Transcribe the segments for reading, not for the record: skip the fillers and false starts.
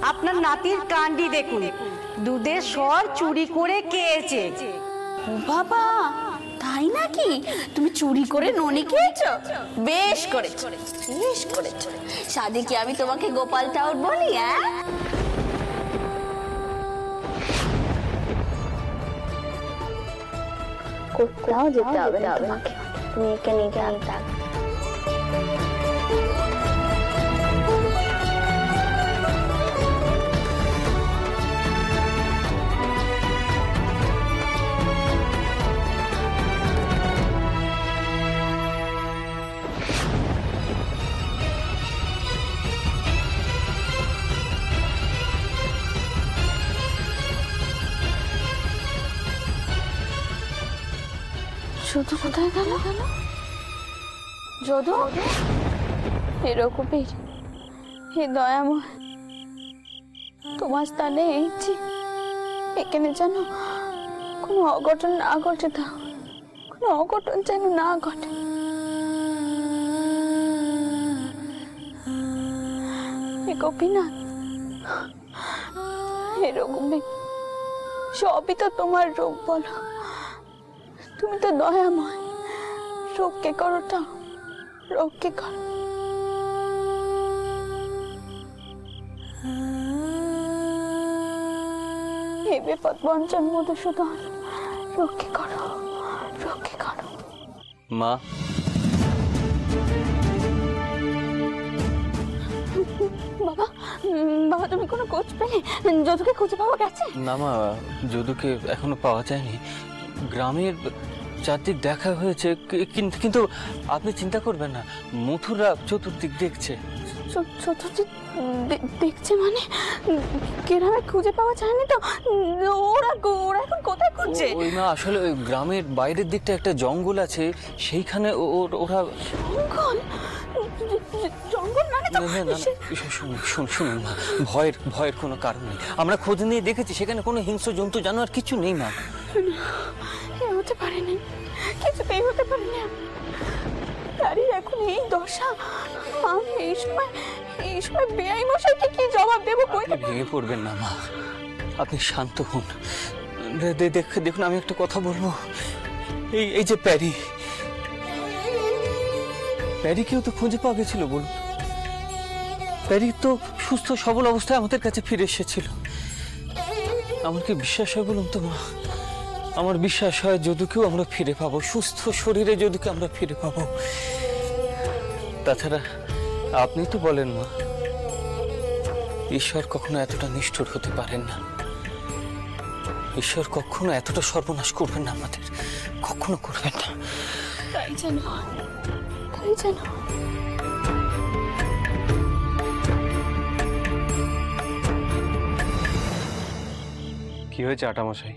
আপনার নাতির কাণ্ডি দেখুন, দুধের সর চুরি করে খেয়েছে। ও বাবা, তাই নাকি? তুমি চুরি করে ননি খেয়েছো? বেশ করেছো, বেশ করেছো। সাদে কি আমি তোমাকে গোপাল টাউর বলি? কোথাও যেতে হবে না তোমাকে, তুমি একে নিয়ে আনতে। যদু কোথায় গেল? যদু এরকমই হে দয়াময়, তোমার স্থানে এইছি, এখানে যেন কোনো অঘটন না ঘটে, দাও কোনো অঘটন যেন না ঘটে। গোপীনাথ, এরকমই সবই তো তোমার রূপ, বলো তুমি তো দয়াময়, রক্ষে করোটা, রক্ষে করো। হে বিপদ বঞ্চন মধুসূদন, রক্ষে করো, রক্ষে করো। মা, বাবা, বাবা তুমি কোনো খোঁজ পেলে? যদুকে খুঁজে পাওয়া গেছে? না মা, যদুকে এখনো পাওয়া যায়নি। গ্রামের চারদিক দেখা হয়েছে, কিন্তু আপনি চিন্তা করবেন না, মথুরা চতুর্দিক দেখছে। চতুর্দিক দেখছে মানে? গ্রামে খুঁজে পাওয়া যায়নি তো? ওরা এখন কোথায় খুঁজছে? ওই না, আসলে ওই গ্রামের বাইরের দিকটা একটা জঙ্গল আছে, সেইখানে ওরা। জঙ্গল? জঙ্গল মানে তো? শুনুন মা, ভয়ের কোনো কারণ নেই। আমরা খোঁজ নিয়ে দেখেছি, সেখানে কোনো হিংস্র জন্তু জানোয়ার কিছু নেই মা। হতে পারেনি, কিছুতেই হতে পারেনি। তারই এখন এই দশা, আমি এই সময় বেআই মশাইকে কি জবাব দেবো? ভেঙে পড়বেন না মা, আপনি শান্ত হন। দেখুন, আমি একটা কথা বলবো। এই যে প্যারিকেও তো খুঁজে পাওয়া গেছিল, বলুন। প্যারি তো সুস্থ সবল অবস্থায় আমাদের কাছে ফিরে এসেছিল। আমার কি বিশ্বাস হয় বলুন তো মা? আমার বিশ্বাস হয় যদুকেও আমরা ফিরে পাবো, সুস্থ শরীরে যদুকে আমরা ফিরে পাবো। তাছাড়া আপনি তো বলেন মা, ঈশ্বর কখনো এতটা নিষ্ঠুর হতে পারেন না। ঈশ্বর কখনো এতটা সর্বনাশ করবেন না আমাদের, কখনো করবেন না। তাই যেন, তাই যেন। কি হয়েছে আটামশাই?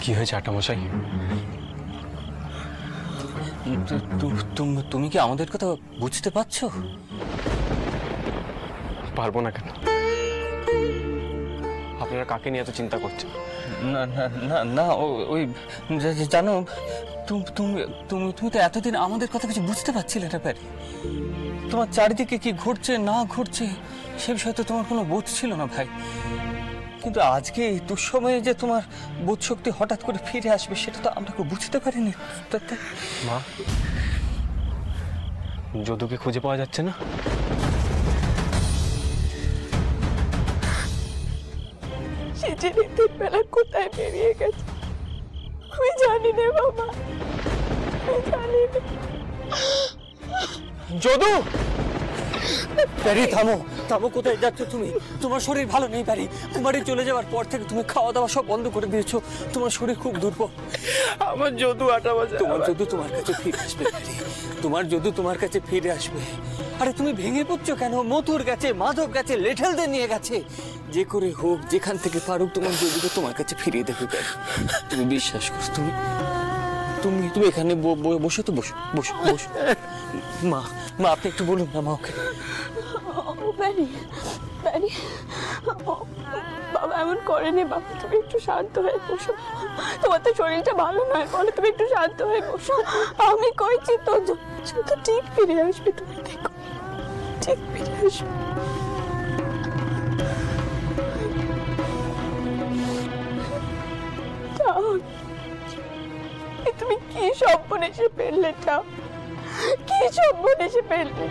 কি হয়েছে আটামশাই? তুমি কি আমাদের কথা বুঝতে পারছো? পারবো না কেন? আপনারা কাকে নিয়ে এত চিন্তা করছেন? না না না না, ওই জানো, তুমি তো এতদিন আমাদের কথা কিছু বুঝতে পারছিলে না প্যারি। তোমার চারিদিকে কি ঘটছে না ঘটছে সে বিষয়ে তো তোমার কোনো বোধ ছিল না ভাই। কিন্তু আজকে এই দুঃসময়ে যে তোমার বোধ শক্তি হঠাৎ করে ফিরে আসবে, সেটা তো আমরা বুঝতে পারিনি। মা, যদুকে খুঁজে পাওয়া যাচ্ছে না? সে যে রাতের বেলা কোথায় বেরিয়ে গেছে আমি জানি না বাবা, আমি জানি না। যদু! প্যারি থামো, থামো, কোথায় যাচ্ছ তুমি? তোমার শরীর ভালো নেই প্যারি। কুমারী চলে যাওয়ার পর থেকে তুমি খাওয়া দাওয়া সব বন্ধ করে দিয়েছো, তোমার শরীর খুব দুর্বল। আমার যদু তোমার যদু তোমার কাছে ফিরে আসবে প্যারি, তোমার যদু তোমার কাছে ফিরে আসবে। আরে তুমি ভেঙে পড়ছো কেন? মথুর গেছে, মাধব গেছে, লেঠেলদের নিয়ে গেছে, যে করে হোক যেখান থেকে পারুক তোমার যদুকে তোমার কাছে ফিরিয়ে দেবে প্যারি। তুমি বিশ্বাস করো, তুমি তুমি তুমি এখানে বসো তো, বসো বসো বসো মা মা আপনি একটু বলুন না মা ওকে। ব্যারি ব্যারি, বাবা এমন করেনি। বাবা তুমি একটু শান্ত হয়ে বসো। তোমার তো শরীরটা ভালো নয়, বলে তুমি একটু শান্ত হয়ে বসো। আমি কইছি তো তো ঠিক ফিরে আসবে, তুমি দেখো ঠিক ফিরে আসবে। তুমি কি সর্বনেশে ফেললে? কি সর্বনেশে ফেললে?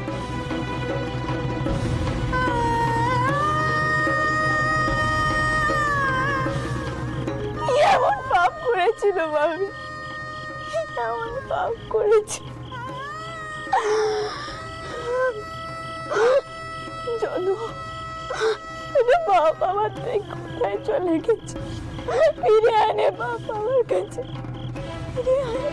এমন পাপ করেছিল ভাবি, এমন পাপ করেছি। জানো বাপ আমার থেকে কোথায় চলে গেছে? ফিরে আনে বাপ আমার কাছে, ফিরে আনে।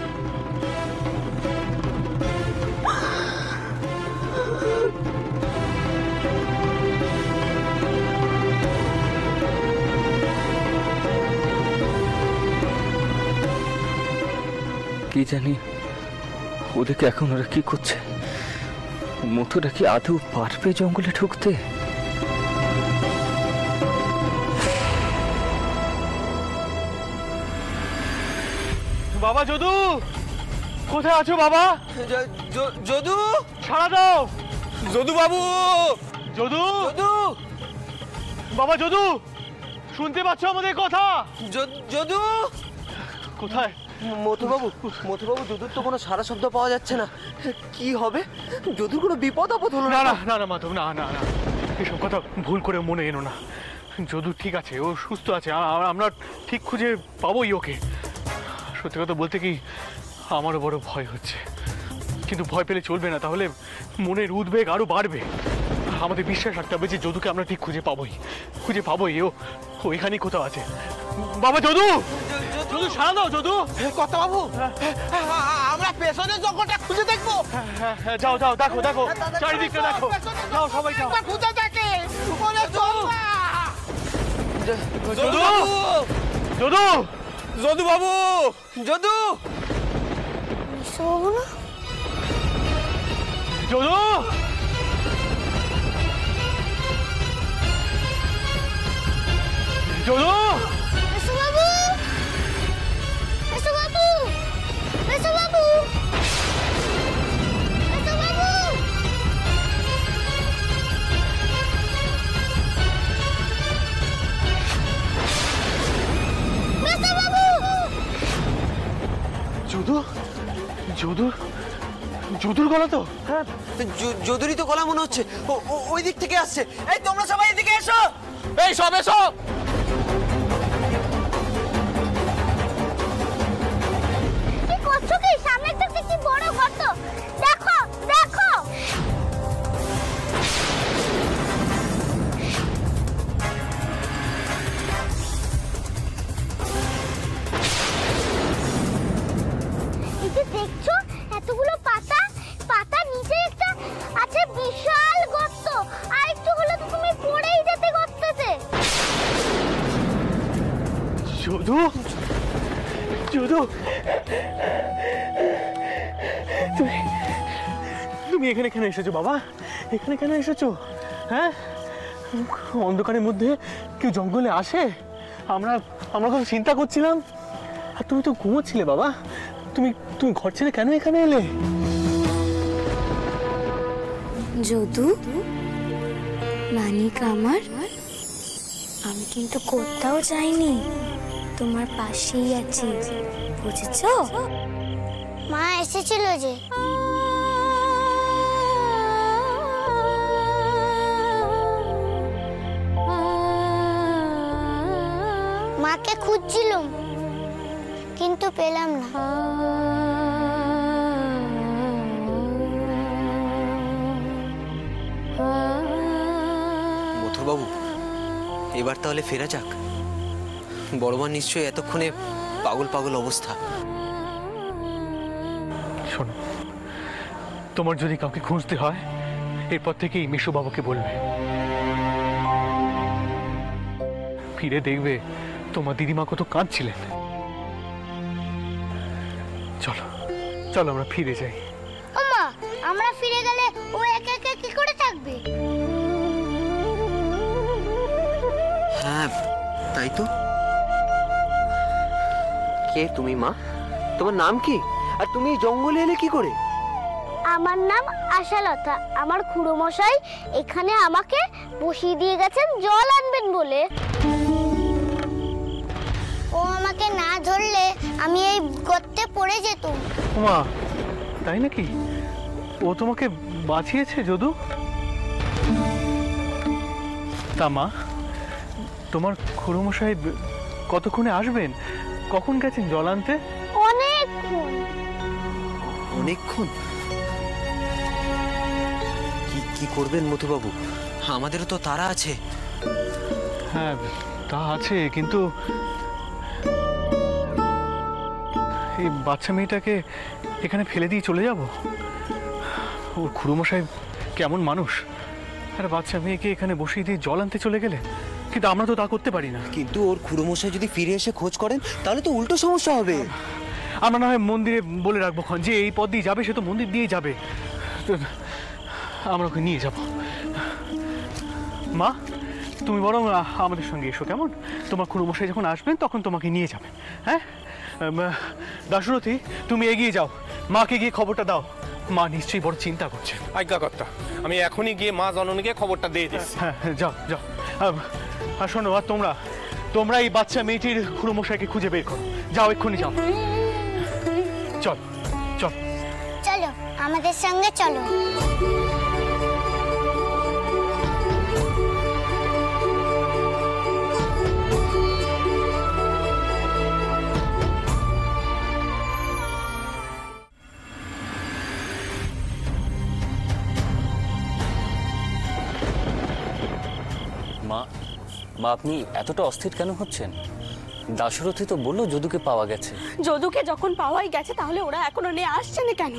কি জানি ওদেরকে এখন ওরা কি করছে? মথুরা কি আদৌ পারবে জঙ্গলে ঢুকতে? বাবা যদু, কোথায় আছো বাবা? যদু, ছাড়া দাও। যদু বাবু, যদু, যদু, বাবা যদু, শুনতে পাচ্ছ আমাদের কথা? যদু। কোথায়? মথুবাবু, যদুর তো কোনো সারা শব্দ পাওয়া যাচ্ছে না। কি হবে? যদুর কোনো বিপদ আপদ হলো না না? না না না মাধব, না না না, এসব কথা ভুল করে মনে এনো না। যদু ঠিক আছে, ও সুস্থ আছে, আমরা ঠিক খুঁজে পাবোই ওকে। সত্যি কথা বলতে কি, আমারও বড় ভয় হচ্ছে, কিন্তু ভয় পেলে চলবে না, তাহলে মনের উদ্বেগ আরো বাড়বে। আমাদের বিশ্বাস রাখতে হবে যে যদুকে আমরা ঠিক খুঁজে পাবোই। ও এখানেই কোথাও আছে। বাবা যদু, যদু সারা দাও। যদু, কথা বাবু, আমরা পেছনের জঙ্গলটা খুঁজে দেখবো। হ্যাঁ যাও দেখো চারিদিকটা দেখো, যাও সবাই যাও। খুঁজে দেখে যদু, যদু, যদু বাবু, যদু, যদু, যদু, যদুর গলা তো? হ্যাঁ, যদুরই তো গলা মনে হচ্ছে। ওই দিক থেকে আসছে। এই তোমরা সবাই এদিকে এসো। এই সব এসো। কি করছো কি? সামনে তো কি বড় গর্ত, দেখো দেখো। এই যে দেখছো এতগুলো পাতা নিচে একটা আছে বিশাল গর্ত, আর একটু হলে তো তুমি পড়েই যেতে গর্ততে। যদু, তুমি এখানে কেন এসেছো বাবা? এখানে কেন এসেছো? হ্যাঁ, অন্ধকারের মধ্যে কেউ জঙ্গলে আসে? আমরা কত চিন্তা করছিলাম, আর তুমি তো ঘুমোচ্ছিলে বাবা। তুমি ঘর ছেড়ে কেন এখানে এলে? যদু, মানিক আমার, আমি কিন্তু কোথাও যাইনি, তোমার পাশেই আছি, বুঝেছো? মা এসেছিল যে। মাকে খুঁজছিলাম কিন্তু পেলাম না। মথুরবাবু, এবার তাহলে ফেরা যাক। বড়মা নিশ্চয়ই এতক্ষণে পাগল অবস্থা। শোনো, তোমার যদি কাউকে খুঁজতে হয় এরপর থেকেই মিশু বাবুকে বলবে। ফিরে দেখবে তোমার দিদিমা কত কাঁদছিলেন। চলো আমরা ফিরে যাই। ওমা, আমরা ফিরে গেলে ও একা একা কি করে থাকবে? হ্যাঁ তাই তো। কে তুমি মা? তোমার নাম কি? আর তুমি এই জঙ্গলে এলে কি করে? আমার নাম আশালতা। আমার খুড়ো মশাই এখানে আমাকে বসিয়ে দিয়ে গেছেন জল আনবেন বলে। ও আমাকে না ধরলে আমি এই গর্তে পড়ে যেতাম। মা তাই নাকি? ও তোমাকে বাঁচিয়েছে যদু? তা মা, তোমার খুড়োমশাই কতক্ষণে আসবেন? কখন গেছেন জল আনতে? অনেকক্ষণ। অনেকক্ষণ? কি করবেন মধুবাবু? আমাদেরও তো তারা আছে। হ্যাঁ তা আছে, কিন্তু এই বাচ্চা মেয়েটাকে এখানে ফেলে দিয়ে চলে যাব? ওর খুড়োমশাই কেমন মানুষ, আর বাচ্চা মেয়েকে এখানে বসিয়ে দিয়ে জল আনতে চলে গেলে? কিন্তু আমরা তো তা করতে পারি না। কিন্তু ওর খুড়োমশাই যদি ফিরে এসে খোঁজ করেন তাহলে তো উল্টো সমস্যা হবে। আমরা না হয় মন্দিরে বলে রাখবো খন যে এই পথ দিয়ে যাবে, সে তো মন্দির দিয়েই যাবে। তো আমরা ওকে নিয়ে যাব। মা তুমি বরং আমাদের সঙ্গে এসো, কেমন? তোমার খুড়োমশাই যখন আসবেন তখন তোমাকে নিয়ে যাবেন। হ্যাঁ দাশরথী, তুমি এগিয়ে যাও, মাকে গিয়ে খবরটা দাও। মা নিশ্চয়ই বড় চিন্তা করছে। আজ্ঞাকর্তা, আমি এখনই গিয়ে মা জননীকে খবরটা দিয়ে দিচ্ছি। হ্যাঁ যাও যাও। আর শোনো, আর তোমরা এই বাচ্চা মেয়েটির খুড়োমশাইকে খুঁজে বের করো। যাও, এক্ষুনি যাও। চল চল। চলো আমাদের সঙ্গে চলো। মা, আপনি এতটা অস্থির কেন হচ্ছেন? দাশরথী তো বললো যদুকে পাওয়া গেছে। যদুকে যখন পাওয়াই গেছে তাহলে ওরা এখনো নিয়ে আসছে না কেন?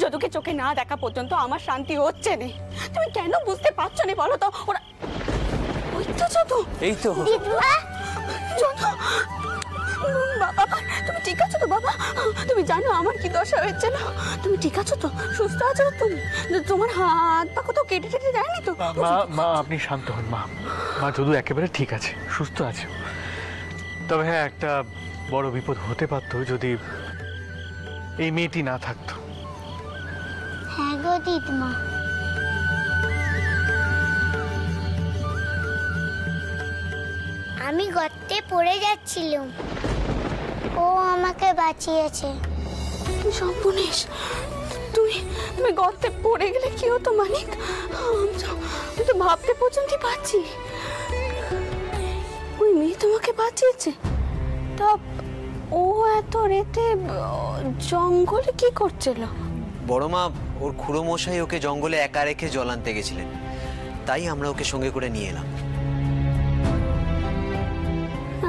যদুকে চোখে না দেখা পর্যন্ত আমার শান্তি হচ্ছে না। তুমি কেন বুঝতে পারছো না বলো তো? ওরা ওই তো যদু। এই তো দিদুয়া, যদু, বাবা তুমি ঠিক আছো তো? বাবা তুমি জানো আমার কি দশা হয়েছিল? তুমি ঠিক আছো তো? সুস্থ আছো তো তুমি? তোমার হাত পা কোথাও কেটে টেটে যায়নি তো? মা আপনি শান্ত হন। মা যদু একেবারে ঠিক আছে, সুস্থ আছে। তবে হ্যাঁ, একটা বড় বিপদ হতে পারতো যদি এই মেয়েটি না থাকতো। হ্যাঁ গো দিদমা। আমি গর্তে পড়ে যাচ্ছিলাম, ও আমাকে বাঁচিয়েছে। সর্বনেশ, তুমি গর্তে পড়ে গেলে কি হতো মানিক? আমি তো ভাবতে পর্যন্ত পারছি। ওই মেয়ে তোমাকে বাঁচিয়েছে? তা ও এত রাতে জঙ্গলে কি করছিল? বড় মা, ওর খুড়োমশাই ওকে জঙ্গলে একা রেখে জল আনতে গেছিলেন, তাই আমরা ওকে সঙ্গে করে নিয়ে এলাম।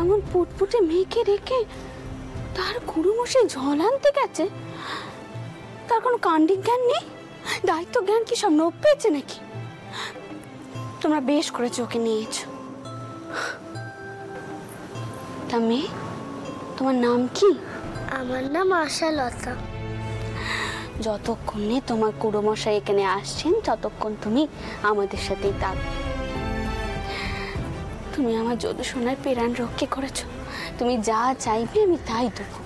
এমন পুটপুটে মেয়েকে রেখে তার খুড়োমশাই জল আনতে গেছে? তার কোনো কাণ্ডিক জ্ঞান নেই? দায়িত্ব জ্ঞান কি সব নোপ পেয়েছে নাকি? তোমরা বেশ করেছো ওকে নিয়েছো। তা মেয়ে, তোমার নাম কি? আমার নাম আশালতা। যতক্ষণে তোমার খুড়োমশাই এখানে আসছেন ততক্ষণ তুমি আমাদের সাথেই থাকবে। তুমি আমার যদু সোনার প্রাণ রক্ষা করেছো। তুমি যা চাইবে আমি তাই দেবো।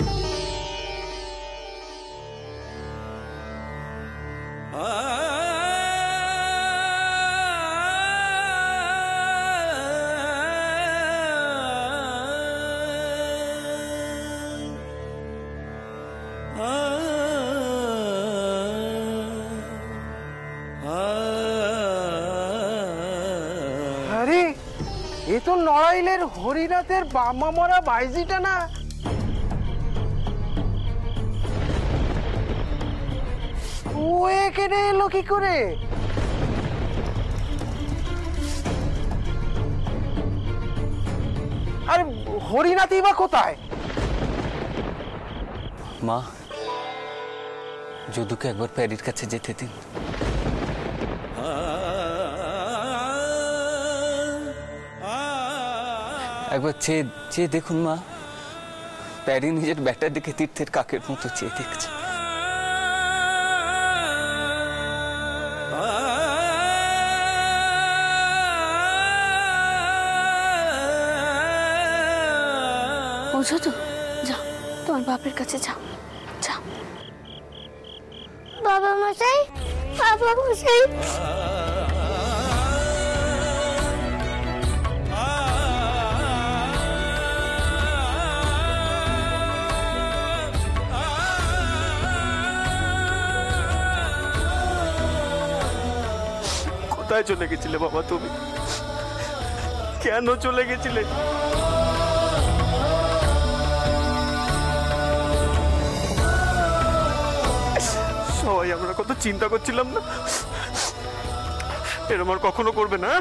আরে এ তো নড়াইলের হরিনাথের বামা মরা বাইজিটা না? ও এখানে এলো কি করে? আরে হরিনাথই বা কোথায়? মা, যদুকে একবার প্যারির কাছে যেতে দিন। একবার চেয়ে দেখুন মা, প্যারি নিজের ব্যাটার দিকে তীর্থের কাকের মতো চেয়ে দেখছে। বুঝো তো? যাও, তোমার বাপের কাছে যাও, যাও। বাবা মশাই, বাবা মশাই, কোথায় চলে গেছিলে বাবা তুমি? কেন চলে গেছিলে? সবাই আমরা কত চিন্তা করছিলাম না, এরম আর কখনো করবে না।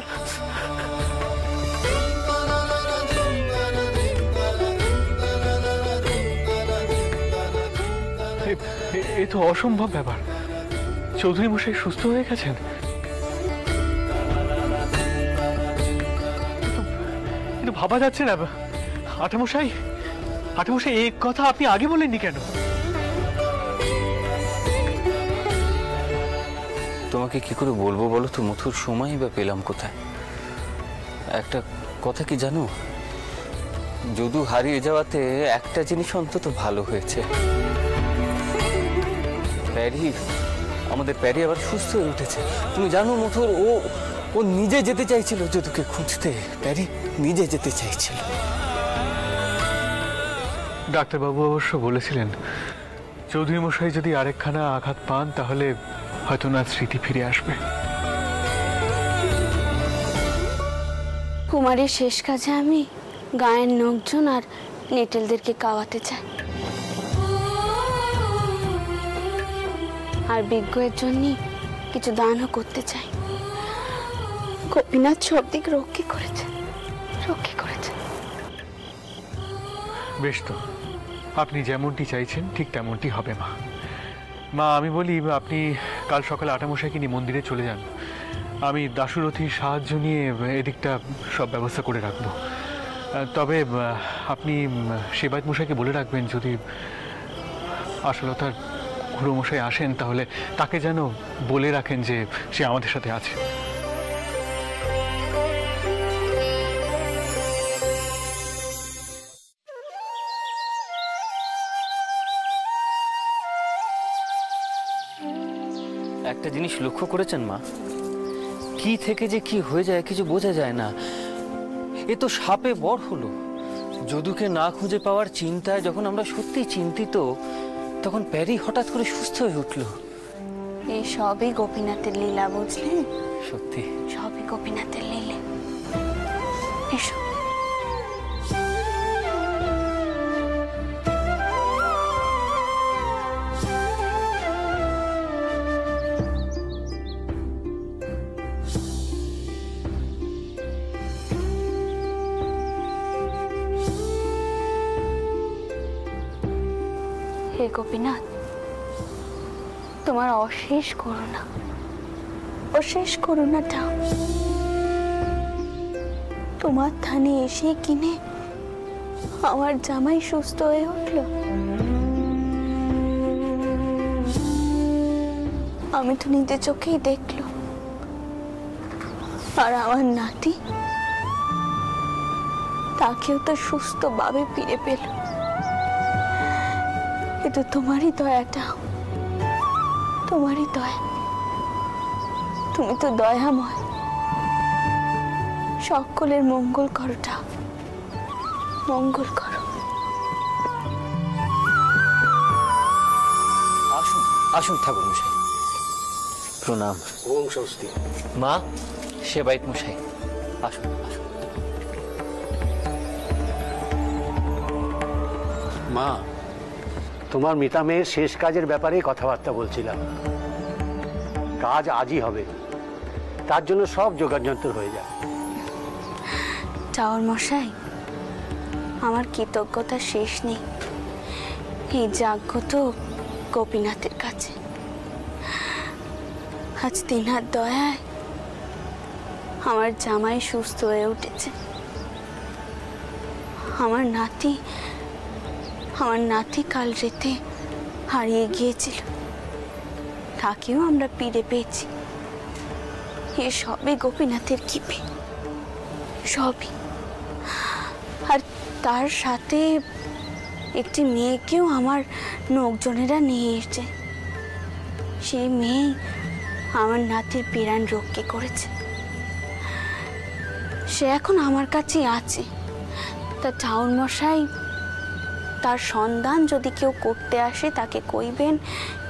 এ তো অসম্ভব ব্যাপার। চৌধুরী মশাই সুস্থ হয়ে গেছেন? কিন্তু ভাবা যাচ্ছে না। আঠামশাই, আঠামশাই, এই কথা আপনি আগে বলেননি কেন? তোমাকে কি করে বলবো বলো তো মথুর, সময়ই বা পেলাম কোথায়? একটা কথা কি জানো, যদু হারিয়ে যাওয়াতে একটা জিনিস অন্তত ভালো হয়েছে, প্যারি, আমাদের প্যারি আবার সুস্থ হয়ে উঠেছে। তুমি জানো মথুর, ও নিজে যেতে চাইছিল যদুকে খুঁজতে, প্যারি নিজে যেতে চাইছিল। ডাক্তারবাবু অবশ্য বলেছিলেন চৌধুরী মশাই যদি আরেকখানা আঘাত পান তাহলে হয়তো না স্মৃতি ফিরে আসবে। কুমারের শেষ কাজে আমি গায়ের লোকজন আর নেটেলদেরকে খাওয়াতে চাই, আর বিজ্ঞের জন্য কিছু দানও করতে চাই। গোপীনাথ সব দিক রক্ষা করেছে, রক্ষা করেছে। বেশ, তো আপনি যেমনটি চাইছেন ঠিক তেমনটি হবে মা। মা, আমি বলি আপনি কাল সকালে আটামশাইকে নিয়ে মন্দিরে চলে যান। আমি দাশুরথীর সাহায্য নিয়ে এদিকটা সব ব্যবস্থা করে রাখবো। তবে আপনি সেবায়ত মশাইকে বলে রাখবেন যদি আশালতার খুড়ো মশাই আসেন তাহলে তাকে যেন বলে রাখেন যে সে আমাদের সাথে আছে। একটা জিনিস লক্ষ্য করেছেন মা, কি থেকে যে কি হয়ে যায় কিছু বোঝা যায় না। এ তো সাপে বর হলো। যদুকে না খুঁজে পাওয়ার চিন্তায় যখন আমরা সত্যি চিন্তিত, তখন প্যারি হঠাৎ করে সুস্থ হয়ে উঠলো। এই সবই গোপীনাথের লীলা, বুঝলে? সত্যি সবই গোপীনাথের লীলা। এসো। হে গোপীনাথ, তোমার অশেষ করুণা, অশেষ করুণাটা তোমার থানে এসে কিনে আমার জামাই সুস্থ হয়ে উঠল। আমি তো নিজের চোখেই দেখলাম, আর আমার নাতি তাকেও তো সুস্থভাবে ফিরে পেল। এটা তোমারই দয়াটা, তোমারই দয়া। তুমি তো দয়াময়, সকলের মঙ্গল করোটা, মঙ্গল করো। আসুন আসুন ঠাকুর মশাই, প্রণাম। ওম স্বস্তি। মা, সেবায়ত মশাই, আসুন আসুন। মা, তোমার মিতা মেয়ের শেষ কাজের ব্যাপারে কথাবার্তা বলছিলাম। কাজ আজই হবে, তার জন্য সব যোগাযন্ত্র হয়ে যায়। চাওর মশাই, আমার কৃতজ্ঞতা শেষ নেই। এই যাজ্ঞ তো গোপীনাথের কাছে। আজ তিনার দয়ায় আমার জামাই সুস্থ হয়ে উঠেছে। আমার নাতি কাল রাতে হারিয়ে গিয়েছিল, তাকেও আমরা ফিরে পেয়েছি। এ সবই গোপীনাথের কৃপা, সবই। আর তার সাথে একটি মেয়েকেও আমার লোকজনেরা নিয়ে এসেছে। সেই মেয়ে আমার নাতির পিরান রক্ষে করেছে। সে এখন আমার কাছেই আছে। তা ঠাউর মশাই তার সন্ধান যদি কেউ করতে আসে তাকে কইবেন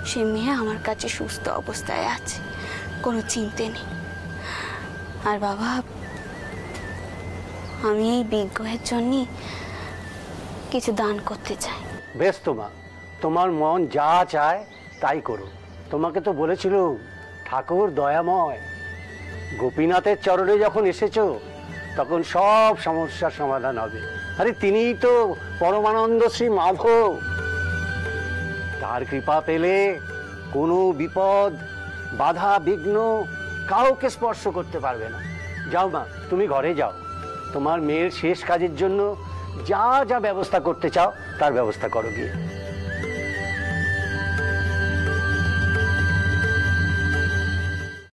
সে মেয়ে আমার কাছে সুস্থ অবস্থায় আছে, কোনো চিন্তা নেই। আর বাবা, আমি এই বিগ্রহের জন্য কিছু দান করতে চাই। বেশ তোমা, তোমার মন যা চায় তাই করো। তোমাকে তো বলেছিল ঠাকুর দয়াময়, গোপীনাথের চরণে যখন এসেছো তখন সব সমস্যার সমাধান হবে। আরে তিনিই তো পরমানন্দ শ্রী মাধব। তার কৃপা পেলে কোনো বিপদ বাধা বিঘ্ন কাউকে স্পর্শ করতে পারবে না। যাও মা, তুমি ঘরে যাও, তোমার মেয়ের শেষ কাজের জন্য যা যা ব্যবস্থা করতে চাও তার ব্যবস্থা করো গিয়ে।